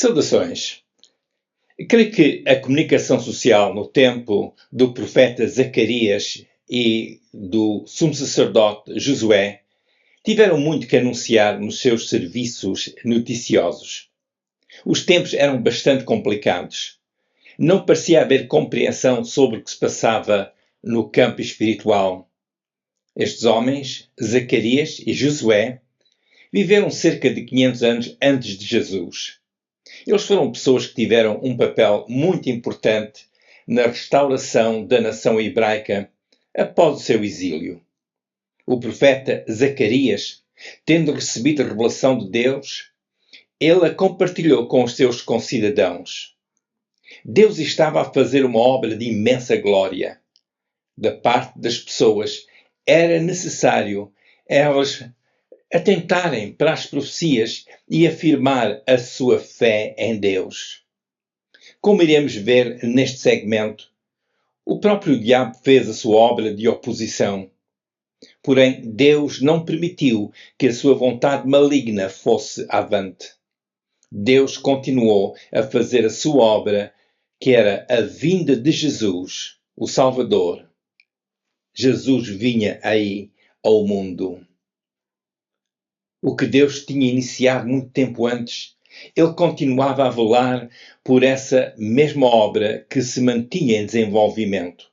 Saudações! Creio que a comunicação social no tempo do profeta Zacarias e do sumo sacerdote Josué tiveram muito que anunciar nos seus serviços noticiosos. Os tempos eram bastante complicados. Não parecia haver compreensão sobre o que se passava no campo espiritual. Estes homens, Zacarias e Josué, viveram cerca de 500 anos antes de Jesus. Eles foram pessoas que tiveram um papel muito importante na restauração da nação hebraica após o seu exílio. O profeta Zacarias, tendo recebido a revelação de Deus, ele a compartilhou com os seus concidadãos. Deus estava a fazer uma obra de imensa glória. Da parte das pessoas, era necessário elas atentarem para as profecias e afirmar a sua fé em Deus. Como iremos ver neste segmento, o próprio diabo fez a sua obra de oposição. Porém, Deus não permitiu que a sua vontade maligna fosse avante. Deus continuou a fazer a sua obra, que era a vinda de Jesus, o Salvador. Jesus vinha aí ao mundo. O que Deus tinha iniciado muito tempo antes, ele continuava a velar por essa mesma obra que se mantinha em desenvolvimento.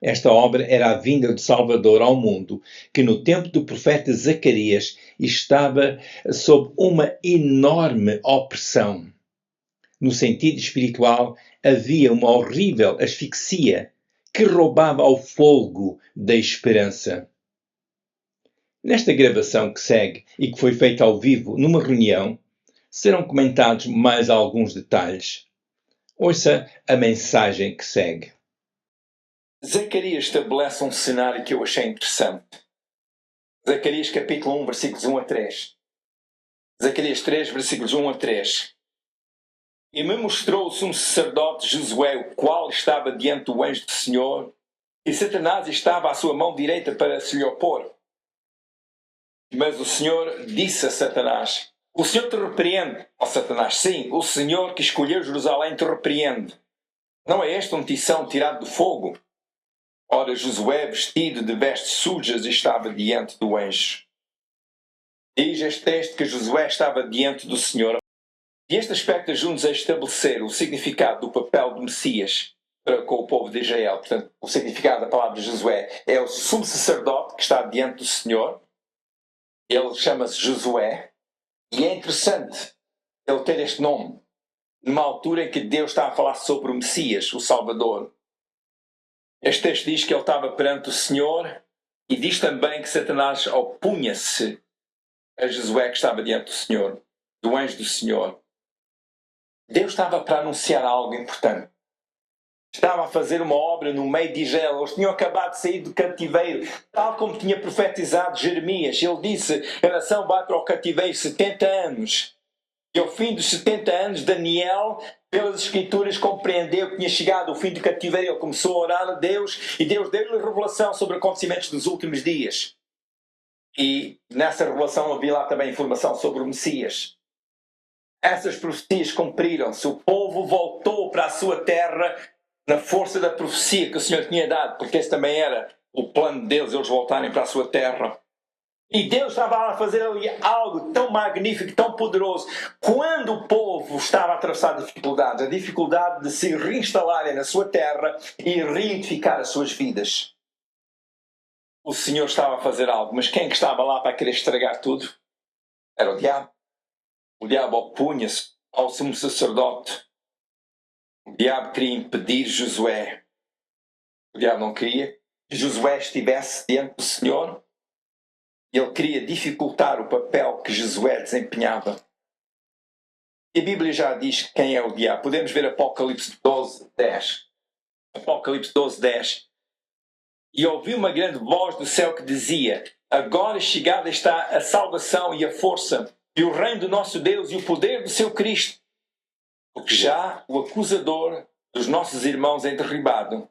Esta obra era a vinda do Salvador ao mundo, que no tempo do profeta Zacarias estava sob uma enorme opressão. No sentido espiritual, havia uma horrível asfixia que roubava ao fôlego da esperança. Nesta gravação que segue e que foi feita ao vivo numa reunião, serão comentados mais alguns detalhes. Ouça a mensagem que segue. Zacarias estabelece um cenário que eu achei interessante. Zacarias capítulo 1, versículos 1 a 3. Zacarias 3, versículos 1 a 3. E me mostrou o sumo sacerdote Josué, o qual estava diante do anjo do Senhor, e Satanás estava à sua mão direita para se lhe opor. Mas o Senhor disse a Satanás: O Senhor te repreende, ó Satanás. Sim, o Senhor que escolheu Jerusalém te repreende. Não é este um tição tirado do fogo? Ora, Josué, vestido de vestes sujas, estava diante do anjo. Diz este texto que Josué estava diante do Senhor. E este aspecto ajuda-nos a estabelecer o significado do papel do Messias para com o povo de Israel. Portanto, o significado da palavra de Josué é o sumo sacerdote que está diante do Senhor. Ele chama-se Josué. E é interessante ele ter este nome numa altura em que Deus está a falar sobre o Messias, o Salvador. Este texto diz que ele estava perante o Senhor e diz também que Satanás opunha-se a Josué que estava diante do Senhor, do anjo do Senhor. Deus estava para anunciar algo importante. Estava a fazer uma obra no meio de Israel. Eles tinham acabado de sair do cativeiro, tal como tinha profetizado Jeremias. Ele disse: a nação vai para o cativeiro 70 anos. E ao fim dos 70 anos, Daniel, pelas Escrituras, compreendeu que tinha chegado o fim do cativeiro. Ele começou a orar a Deus e Deus deu-lhe revelação sobre acontecimentos dos últimos dias. E nessa revelação havia lá também informação sobre o Messias. Essas profecias cumpriram-se. O povo voltou para a sua terra na força da profecia que o Senhor tinha dado, porque esse também era o plano de Deus, eles voltarem para a sua terra. E Deus estava a fazer ali algo tão magnífico, tão poderoso. Quando o povo estava a atravessar dificuldades, a dificuldade de se reinstalarem na sua terra e reedificar as suas vidas, o Senhor estava a fazer algo. Mas quem que estava lá para querer estragar tudo? Era o diabo. O diabo opunha-se ao sumo sacerdote. O diabo queria impedir Josué. O diabo não queria que Josué estivesse diante do Senhor. Ele queria dificultar o papel que Josué desempenhava. E a Bíblia já diz quem é o diabo. Podemos ver Apocalipse 12, 10. Apocalipse 12, 10. E ouvi uma grande voz do céu que dizia: agora chegada está a salvação e a força, e o reino do nosso Deus e o poder do seu Cristo. Porque já o acusador dos nossos irmãos é derribado,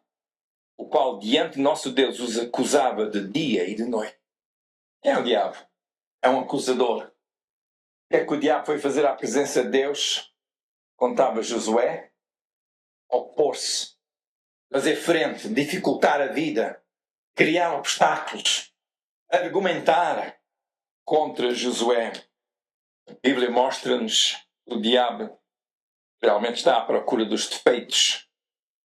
o qual diante de nosso Deus os acusava de dia e de noite. Quem é o diabo? É um acusador. O que é que o diabo foi fazer à presença de Deus? contava Josué, opor-se, fazer frente, dificultar a vida, criar obstáculos, argumentar contra Josué. A Bíblia mostra-nos que o diabo realmente está à procura dos defeitos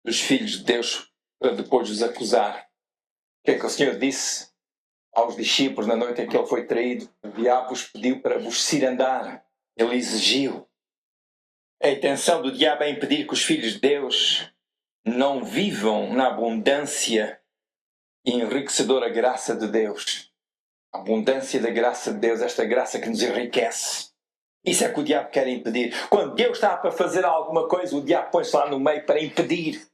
dos filhos de Deus para depois os acusar. O que é que o Senhor disse aos discípulos na noite em que ele foi traído? O diabo vos pediu para vos cirandar. Ele exigiu. A intenção do diabo é impedir que os filhos de Deus não vivam na abundância e enriquecedora graça de Deus. A abundância da graça de Deus, esta graça que nos enriquece. Isso é que o diabo quer impedir. Quando Deus está para fazer alguma coisa, o diabo põe-se lá no meio para impedir.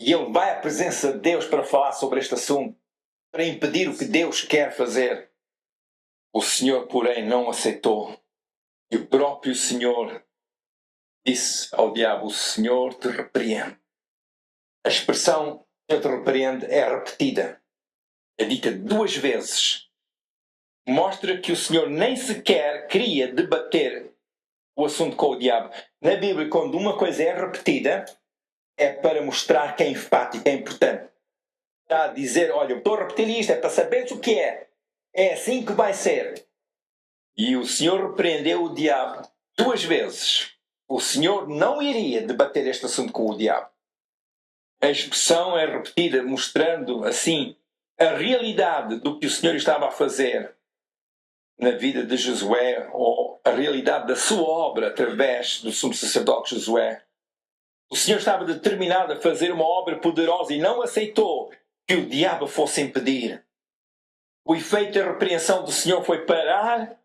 E ele vai à presença de Deus para falar sobre este assunto, para impedir o que Deus quer fazer. O Senhor, porém, não aceitou. E o próprio Senhor disse ao diabo: o Senhor te repreende. A expressão "o Senhor te repreende" é repetida. É dita 2 vezes. Mostra que o Senhor nem sequer queria debater o assunto com o diabo. Na Bíblia, quando uma coisa é repetida, é para mostrar que é enfático, é importante. Está a dizer: olha, eu estou a repetir isto, é para saberes o que é. É assim que vai ser. E o Senhor repreendeu o diabo 2 vezes. O Senhor não iria debater este assunto com o diabo. A expressão é repetida, mostrando assim a realidade do que o Senhor estava a fazer na vida de Josué, ou a realidade da sua obra através do sumo sacerdote Josué. O Senhor estava determinado a fazer uma obra poderosa e não aceitou que o diabo fosse impedir. O efeito da repreensão do Senhor foi parar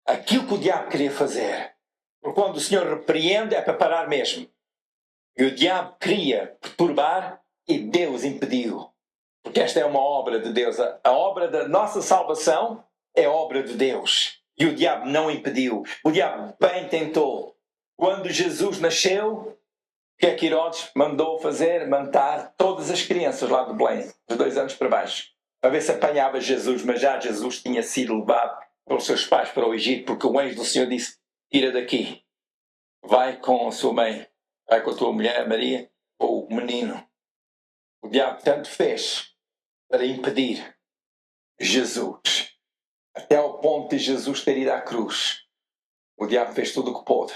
aquilo que o diabo queria fazer. Porque quando o Senhor repreende é para parar mesmo. E o diabo queria perturbar e Deus impediu. Porque esta é uma obra de Deus. A obra da nossa salvação é obra de Deus. E o diabo não impediu. O diabo bem tentou. Quando Jesus nasceu, o que é que Herodes mandou fazer? Matar todas as crianças lá de Belém, de 2 anos para baixo, para ver se apanhava Jesus. Mas já Jesus tinha sido levado pelos seus pais para o Egito, porque o anjo do Senhor disse: tira daqui, vai com a sua mãe, vai com a tua mulher Maria, com o menino. O diabo tanto fez para impedir Jesus, até ao ponto de Jesus ter ido à cruz. O diabo fez tudo o que pôde,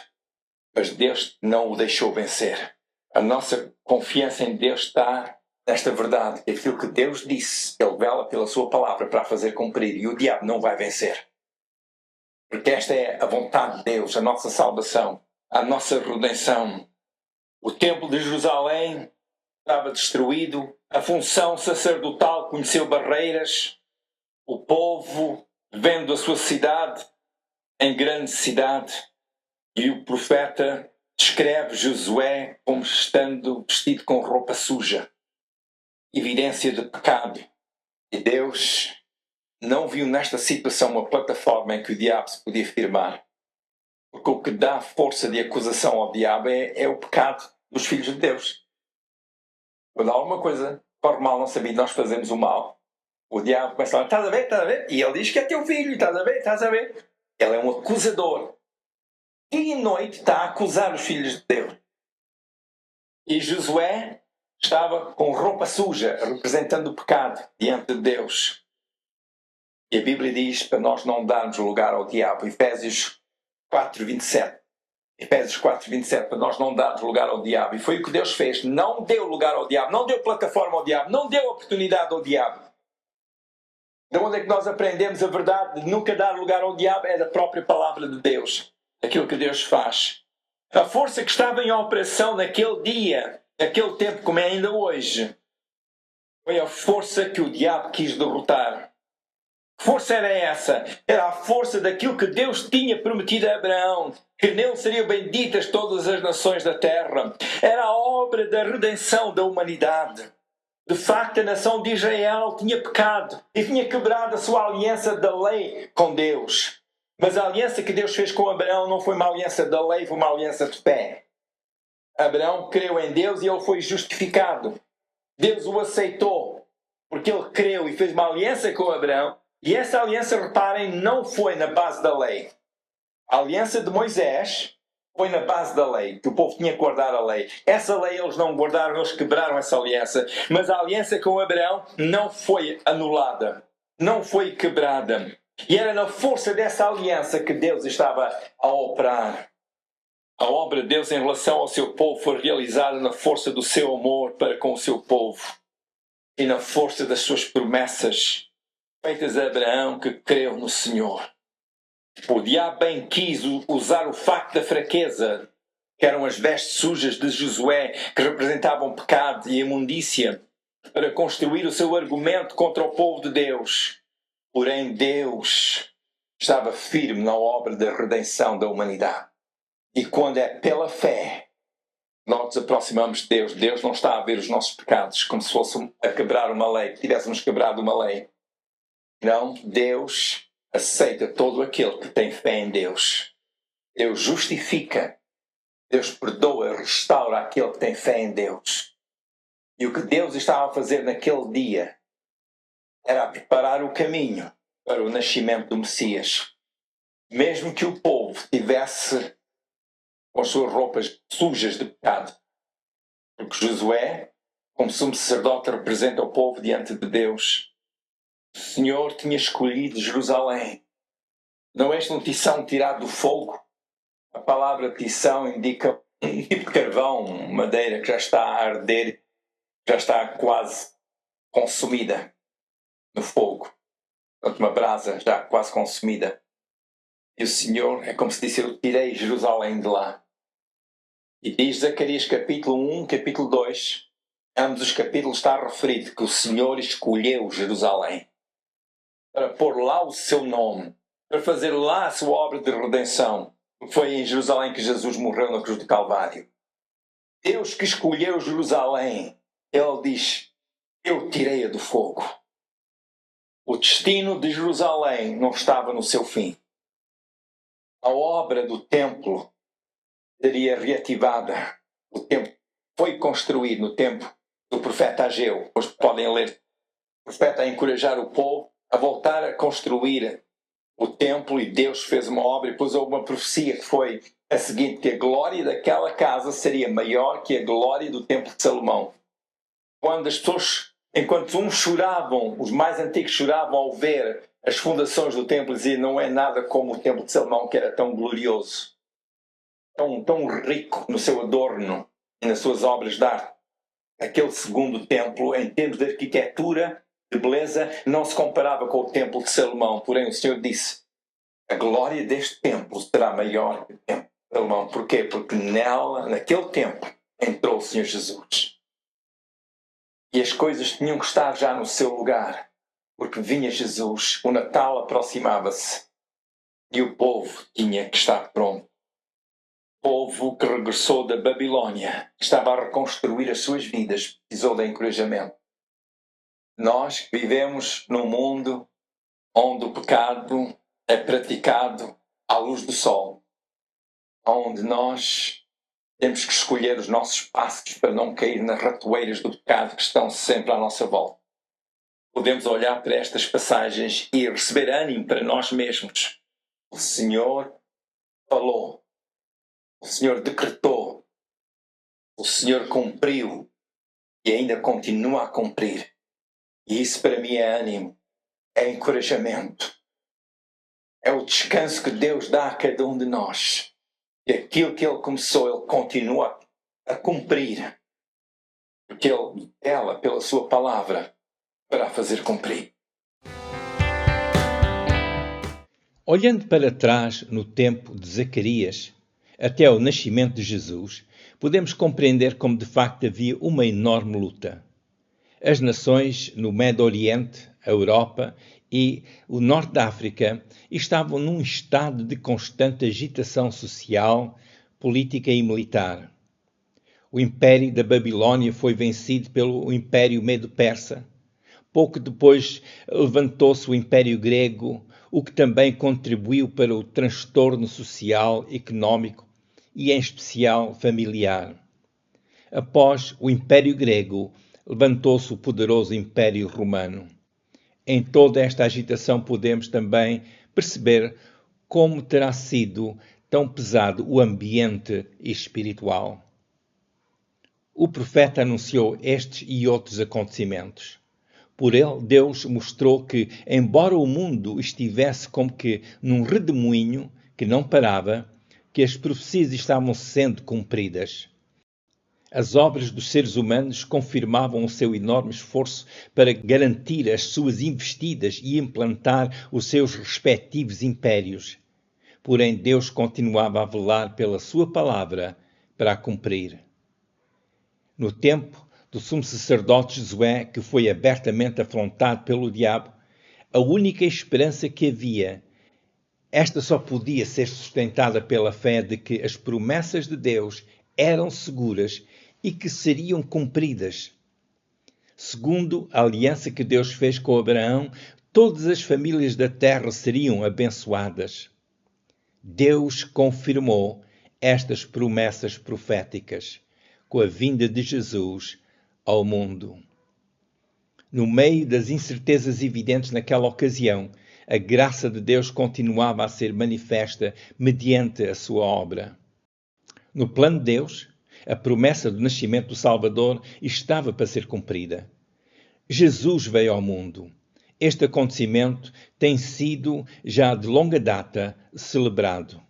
mas Deus não o deixou vencer. A nossa confiança em Deus está nesta verdade, que aquilo que Deus disse, Ele vela pela sua palavra para a fazer cumprir, e o diabo não vai vencer. Porque esta é a vontade de Deus, a nossa salvação, a nossa redenção. O templo de Jerusalém estava destruído, a função sacerdotal conheceu barreiras, o povo, vendo a sua cidade em grande cidade, e o profeta descreve Josué como estando vestido com roupa suja, evidência de pecado. E Deus não viu nesta situação uma plataforma em que o diabo se podia firmar. Porque o que dá força de acusação ao diabo é o pecado dos filhos de Deus. Quando alguma coisa corre mal, não sabia, nós fazemos o mal, o diabo começa a falar: estás a ver, estás a ver? E ele diz que é teu filho, estás a ver, estás a ver? Ele é um acusador. Dia e noite está a acusar os filhos de Deus. E Josué estava com roupa suja, representando o pecado diante de Deus. E a Bíblia diz para nós não darmos lugar ao diabo. Efésios 4:27. Efésios 4:27, para nós não darmos lugar ao diabo. E foi o que Deus fez. Não deu lugar ao diabo, não deu plataforma ao diabo, não deu oportunidade ao diabo. De onde é que nós aprendemos a verdade de nunca dar lugar ao diabo? É da própria palavra de Deus. Aquilo que Deus faz. A força que estava em operação naquele dia, naquele tempo, como é ainda hoje, foi a força que o diabo quis derrotar. Que força era essa? Era a força daquilo que Deus tinha prometido a Abraão, que nele seriam benditas todas as nações da terra. Era a obra da redenção da humanidade. De facto, a nação de Israel tinha pecado e tinha quebrado a sua aliança da lei com Deus. Mas a aliança que Deus fez com Abraão não foi uma aliança da lei, foi uma aliança de fé. Abraão creu em Deus e ele foi justificado. Deus o aceitou, porque ele creu e fez uma aliança com Abraão. E essa aliança, reparem, não foi na base da lei. A aliança de Moisés foi na base da lei, que o povo tinha que guardar a lei. Essa lei eles não guardaram, eles quebraram essa aliança. Mas a aliança com Abraão não foi anulada, não foi quebrada. E era na força dessa aliança que Deus estava a operar. A obra de Deus em relação ao seu povo foi realizada na força do seu amor para com o seu povo e na força das suas promessas feitas a Abraão, que creu no Senhor. O diabo bem quis usar o facto da fraqueza, que eram as vestes sujas de Josué, que representavam pecado e imundícia, para construir o seu argumento contra o povo de Deus. Porém, Deus estava firme na obra da redenção da humanidade. E quando é pela fé nós nos aproximamos de Deus, Deus não está a ver os nossos pecados como se fosse a quebrar uma lei, que tivéssemos quebrado uma lei. Não, Deus aceita todo aquele que tem fé em Deus. Deus justifica, Deus perdoa, restaura aquele que tem fé em Deus. E o que Deus estava a fazer naquele dia era preparar o caminho para o nascimento do Messias. Mesmo que o povo tivesse com as suas roupas sujas de pecado. Porque Josué, como sumo sacerdote, representa o povo diante de Deus. O Senhor tinha escolhido Jerusalém. Não é esta um tição tirado do fogo? A palavra tição indica um tipo de carvão, madeira que já está a arder, já está quase consumida no fogo. Portanto, uma brasa já quase consumida. E o Senhor, é como se disse, eu tirei Jerusalém de lá. E diz Zacarias capítulo 1, capítulo 2, ambos os capítulos está referido que o Senhor escolheu Jerusalém para pôr lá o seu nome, para fazer lá a sua obra de redenção. Foi em Jerusalém que Jesus morreu na cruz do Calvário. Deus que escolheu Jerusalém, Ele diz, eu tirei-a do fogo. O destino de Jerusalém não estava no seu fim. A obra do templo seria reativada. O templo foi construído no tempo do profeta Ageu. Hoje podem ler. O profeta a encorajar o povo a voltar a construir o templo, e Deus fez uma obra, e depois houve uma profecia que foi a seguinte, que a glória daquela casa seria maior que a glória do templo de Salomão. Quando as pessoas, enquanto uns choravam, os mais antigos choravam ao ver as fundações do templo, diziam, não é nada como o templo de Salomão, que era tão glorioso. Tão rico no seu adorno e nas suas obras de arte. Aquele segundo templo, em termos de arquitetura, de beleza, não se comparava com o templo de Salomão. Porém, o Senhor disse, a glória deste templo será maior que o templo de Salomão. Porquê? Porque naquele templo, entrou o Senhor Jesus. E as coisas tinham que estar já no seu lugar. Porque vinha Jesus, o Natal aproximava-se. E o povo tinha que estar pronto. Povo que regressou da Babilônia, que estava a reconstruir as suas vidas, precisou de encorajamento. Nós vivemos num mundo onde o pecado é praticado à luz do sol, onde nós temos que escolher os nossos passos para não cair nas ratoeiras do pecado que estão sempre à nossa volta. Podemos olhar para estas passagens e receber ânimo para nós mesmos. O Senhor falou. O Senhor decretou, o Senhor cumpriu e ainda continua a cumprir. E isso para mim é ânimo, é encorajamento. É o descanso que Deus dá a cada um de nós. E aquilo que Ele começou, Ele continua a cumprir. Porque ela, pela sua palavra, para a fazer cumprir. Olhando para trás no tempo de Zacarias, até ao nascimento de Jesus, podemos compreender como de facto havia uma enorme luta. As nações no Médio Oriente, a Europa e o Norte da África estavam num estado de constante agitação social, política e militar. O Império da Babilônia foi vencido pelo Império Medo-Persa. Pouco depois levantou-se o Império Grego, o que também contribuiu para o transtorno social, económico e, em especial, familiar. Após o Império Grego, levantou-se o poderoso Império Romano. Em toda esta agitação podemos também perceber como terá sido tão pesado o ambiente espiritual. O profeta anunciou estes e outros acontecimentos. Por ele, Deus mostrou que, embora o mundo estivesse como que num redemoinho que não parava, que as profecias estavam sendo cumpridas. As obras dos seres humanos confirmavam o seu enorme esforço para garantir as suas investidas e implantar os seus respectivos impérios. Porém, Deus continuava a velar pela sua palavra para a cumprir. No tempo do sumo sacerdote Josué, que foi abertamente afrontado pelo diabo, a única esperança que havia, esta só podia ser sustentada pela fé de que as promessas de Deus eram seguras e que seriam cumpridas. Segundo a aliança que Deus fez com Abraão, todas as famílias da terra seriam abençoadas. Deus confirmou estas promessas proféticas com a vinda de Jesus ao mundo. No meio das incertezas evidentes naquela ocasião, a graça de Deus continuava a ser manifesta mediante a sua obra. No plano de Deus, a promessa do nascimento do Salvador estava para ser cumprida. Jesus veio ao mundo. Este acontecimento tem sido já de longa data celebrado.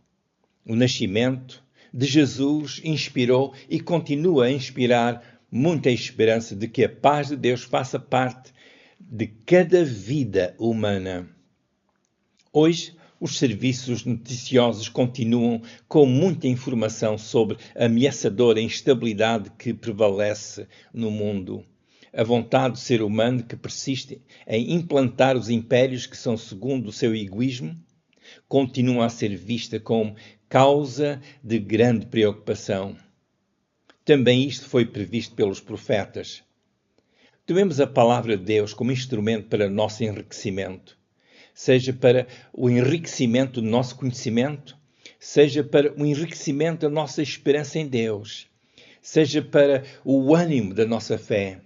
O nascimento de Jesus inspirou e continua a inspirar muita esperança de que a paz de Deus faça parte de cada vida humana. Hoje, os serviços noticiosos continuam com muita informação sobre a ameaçadora instabilidade que prevalece no mundo. A vontade do ser humano que persiste em implantar os impérios que são segundo o seu egoísmo continua a ser vista como causa de grande preocupação. Também isto foi previsto pelos profetas. Tomemos a palavra de Deus como instrumento para nosso enriquecimento, seja para o enriquecimento do nosso conhecimento, seja para o enriquecimento da nossa esperança em Deus, seja para o ânimo da nossa fé.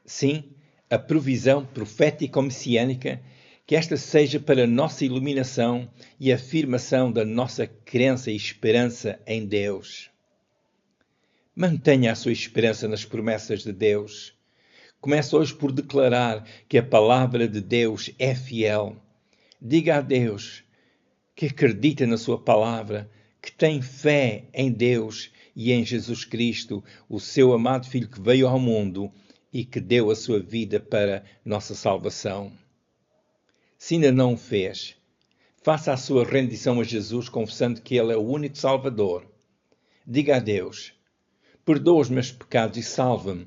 Sim, a provisão profética ou messiânica, que esta seja para a nossa iluminação e afirmação da nossa crença e esperança em Deus. Mantenha a sua esperança nas promessas de Deus. Comece hoje por declarar que a palavra de Deus é fiel. Diga a Deus que acredita na sua palavra, que tem fé em Deus e em Jesus Cristo, o seu amado Filho que veio ao mundo e que deu a sua vida para nossa salvação. Se ainda não o fez, faça a sua rendição a Jesus, confessando que Ele é o único Salvador. Diga a Deus: perdoa os meus pecados e salva-me,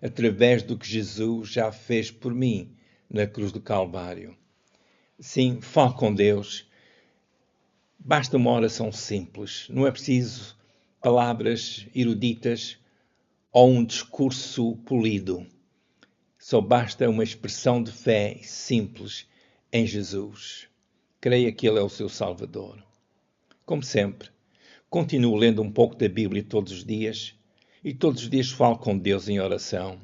através do que Jesus já fez por mim na cruz do Calvário. Sim, fale com Deus. Basta uma oração simples. Não é preciso palavras eruditas ou um discurso polido. Só basta uma expressão de fé simples em Jesus. Creia que Ele é o seu Salvador. Como sempre, continue lendo um pouco da Bíblia todos os dias e todos os dias fale com Deus em oração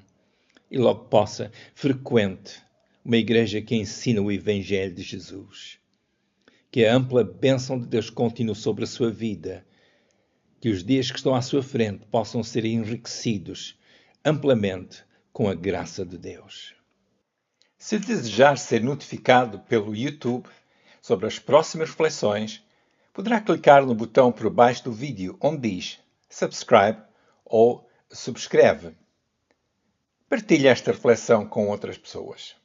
e logo possa frequente uma igreja que ensina o Evangelho de Jesus. Que a ampla bênção de Deus continue sobre a sua vida, que os dias que estão à sua frente possam ser enriquecidos amplamente com a graça de Deus. Se desejar ser notificado pelo YouTube sobre as próximas reflexões, poderá clicar no botão por baixo do vídeo onde diz subscribe ou subscreve. Partilhe esta reflexão com outras pessoas.